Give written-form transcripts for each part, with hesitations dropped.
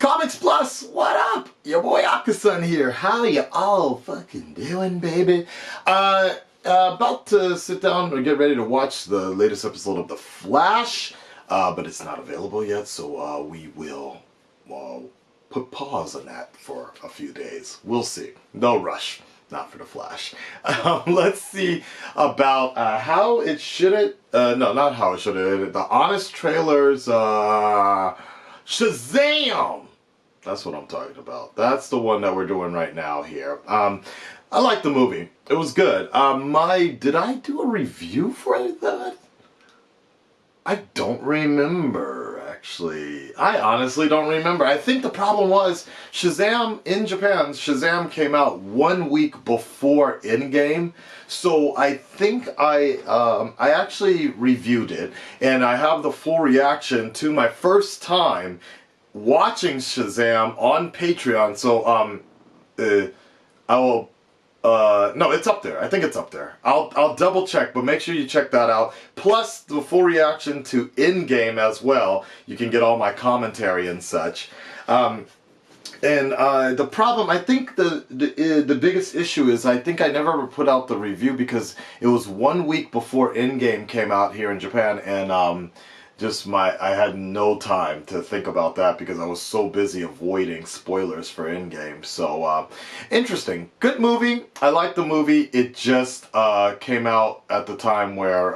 Comics Plus, what up? Your boy Akasan here. How you all fucking doing, baby? About to sit down and get ready to watch the latest episode of The Flash, but it's not available yet, so we will put pause on that for a few days. We'll see. No rush. Not for The Flash. Let's see about how it should no, not how it should have. The Honest Trailers, Shazam! That's what I'm talking about. That's the one that we're doing right now here. I like the movie. It was good. Did I do a review for that? I don't remember, actually. I honestly don't remember. I think the problem was Shazam, in Japan, Shazam came out 1 week before Endgame. So I think I actually reviewed it, and I have the full reaction to my first time watching Shazam on Patreon. So I will no, it's up there. I think it's up there. I'll double check, but make sure you check that out. Plus the full reaction to Endgame as well. You can get all my commentary and such. The problem, I think the biggest issue is I think I never put out the review because it was 1 week before Endgame came out here in Japan, and I had no time to think about that because I was so busy avoiding spoilers for Endgame. So, interesting. Good movie. I like the movie. It just came out at the time where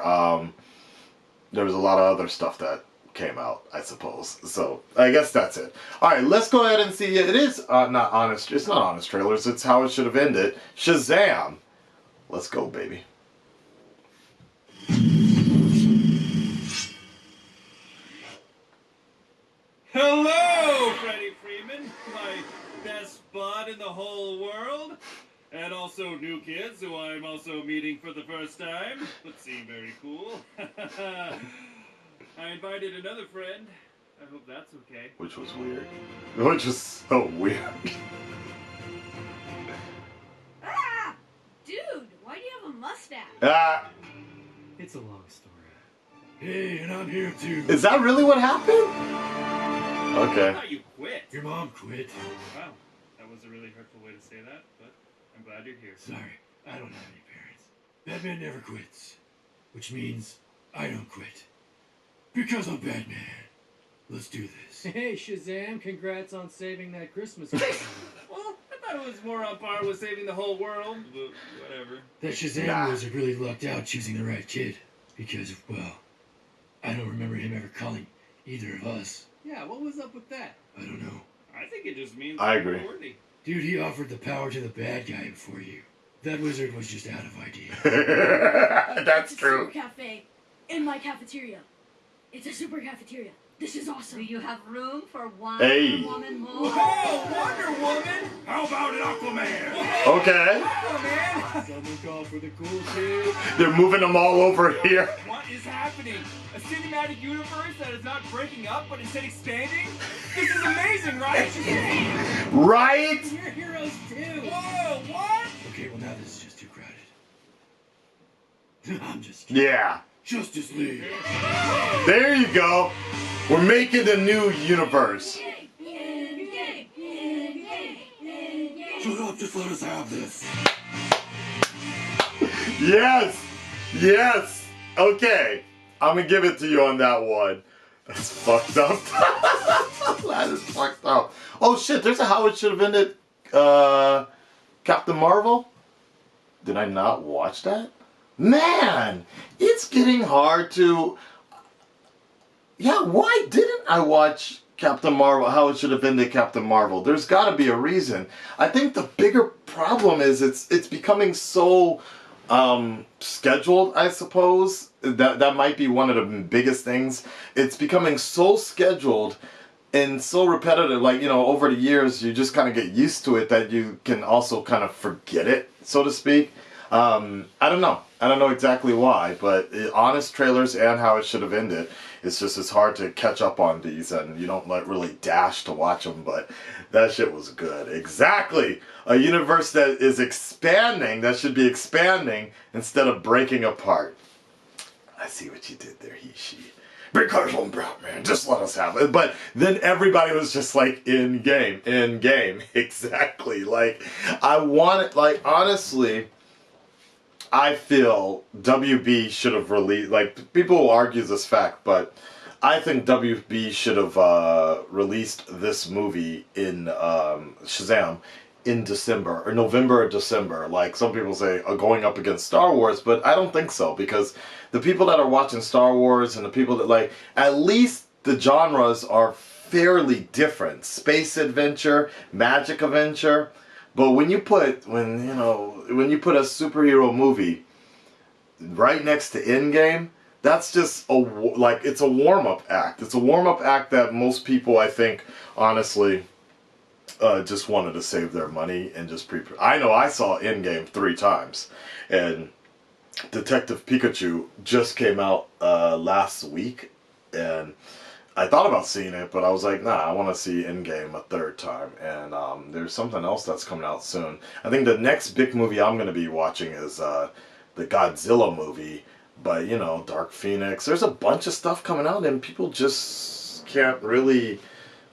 there was a lot of other stuff that came out, I suppose. So, I guess that's it. Alright, let's go ahead and see. It is not honest. It's not Honest Trailers. It's how it should have ended. Shazam! Let's go, baby. Hello, Freddie Freeman, my best bud in the whole world, and also new kids who I'm also meeting for the first time, but seem very cool. I invited another friend. I hope that's okay. Which was weird. Which was so weird. Ah! Dude, why do you have a mustache? Ah! It's a long story. Hey, and I'm here too. Is that really what happened? Okay. I thought you quit. Your mom quit. Wow, that was a really hurtful way to say that, but I'm glad you're here. Sorry, I don't have any parents. Batman never quits. Which means I don't quit. Because I'm Batman. Let's do this. Hey, Shazam, congrats on saving that Christmas Well, I thought it was more on par with saving the whole world, but whatever. That Shazam wizard really lucked out choosing the right kid. Because, well, I don't remember him ever calling either of us. Yeah, what was up with that? I don't know. I think it just means I agree. you're worthy. Dude, he offered the power to the bad guy before you. That wizard was just out of ideas. That's It's a true. super cafe in my cafeteria. It's a super cafeteria. This is awesome. Do you have room for one Hey. woman more? Oh, Wonder Woman! How about an Aquaman? Okay. Oh, man! Someone call for the cool kid. They're moving them all over here. What is happening? A cinematic universe that is not breaking up, but instead expanding? This is amazing, right? Right? You're heroes too. Whoa, what? Okay, well now this is just too crowded. I'm just kidding. Yeah. Justice League. There you go. We're making the new universe. Shut up, just let us have this. Yes. Yes. Okay. I'm gonna give it to you on that one. That's fucked up. That is fucked up. Oh shit, there's a how it should have ended Captain Marvel. Did I not watch that? Man, it's getting hard to... Yeah, why didn't I watch Captain Marvel, how it should have ended Captain Marvel? There's got to be a reason. I think the bigger problem is it's becoming so scheduled, I suppose. That might be one of the biggest things. It's becoming so scheduled and so repetitive, like, you know, over the years you just kind of get used to it that you can also kind of forget it, so to speak. I don't know. I don't know exactly why, but Honest Trailers and how it should have ended, it's hard to catch up on these, and you don't really dash to watch them, but that shit was good. Exactly! A universe that is expanding, that should be expanding, instead of breaking apart. I see what you did there, he, she. because I'm Batman, just let us have it. But then everybody was just like, in game, exactly. Like, I want it, like, honestly, I feel WB should have released, like, people will argue this fact, but I think WB should have released this movie in Shazam in December, or November or December. Like, some people say, going up against Star Wars, but I don't think so, because the people that are watching Star Wars and the people that, like, at least the genres are fairly different. Space adventure, magic adventure. But when you put a superhero movie right next to Endgame, that's just it's a warm-up act. It's a warm-up act that most people, I think, honestly, just wanted to save their money and just I know I saw Endgame 3 times, and Detective Pikachu just came out last week, and I thought about seeing it, but I was like, nah, I want to see Endgame a 3rd time. And there's something else that's coming out soon. I think the next big movie I'm going to be watching is the Godzilla movie. But, you know, Dark Phoenix. There's a bunch of stuff coming out, and people just can't really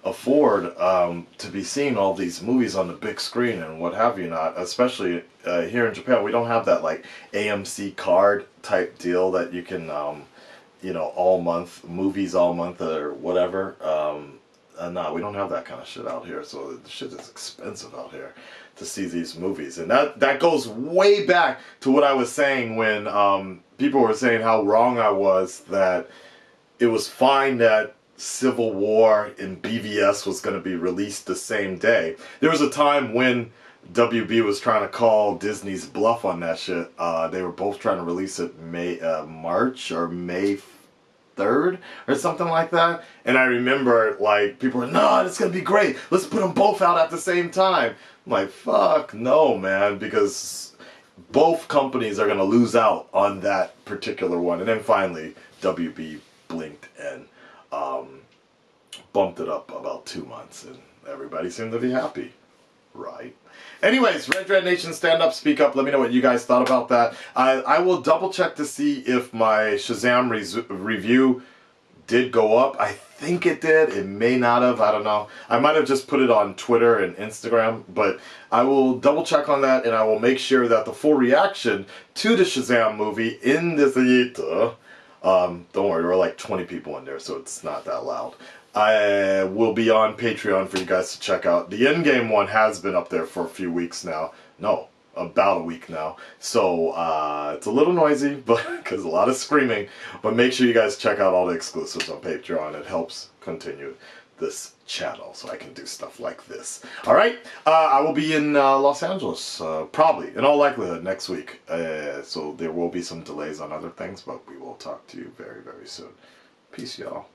afford to be seeing all these movies on the big screen and what have you not. Especially here in Japan, we don't have that, like, AMC card type deal that you can... you know, all month, movies all month or whatever. No, we don't have that kind of shit out here. So the shit is expensive out here to see these movies. And that goes way back to what I was saying when people were saying how wrong I was, that it was fine that Civil War in BVS was going to be released the same day. There was a time when WB was trying to call Disney's bluff on that shit. They were both trying to release it March or May 3rd or something like that. And I remember, like, people were, no, it's gonna be great, let's put them both out at the same time. I'm like, fuck no, man, because both companies are gonna lose out on that particular one. And then finally WB blinked and bumped it up about 2 months, and everybody seemed to be happy, right? Anyways, Red Nation, stand up, speak up. Let me know what you guys thought about that. I will double check to see if my Shazam review did go up. I think it did. It may not have. I don't know. I might have just put it on Twitter and Instagram, but I will double check on that, and I will make sure that the full reaction to the Shazam movie in the theater, don't worry, there are like 20 people in there, so it's not that loud. I will be on Patreon for you guys to check out. The Endgame one has been up there for a few weeks now. No, about a week now. So it's a little noisy, but because a lot of screaming. But make sure you guys check out all the exclusives on Patreon. It helps continue this channel so I can do stuff like this. All right, I will be in Los Angeles probably, in all likelihood, next week. So there will be some delays on other things, but we will talk to you very, very soon. Peace, y'all.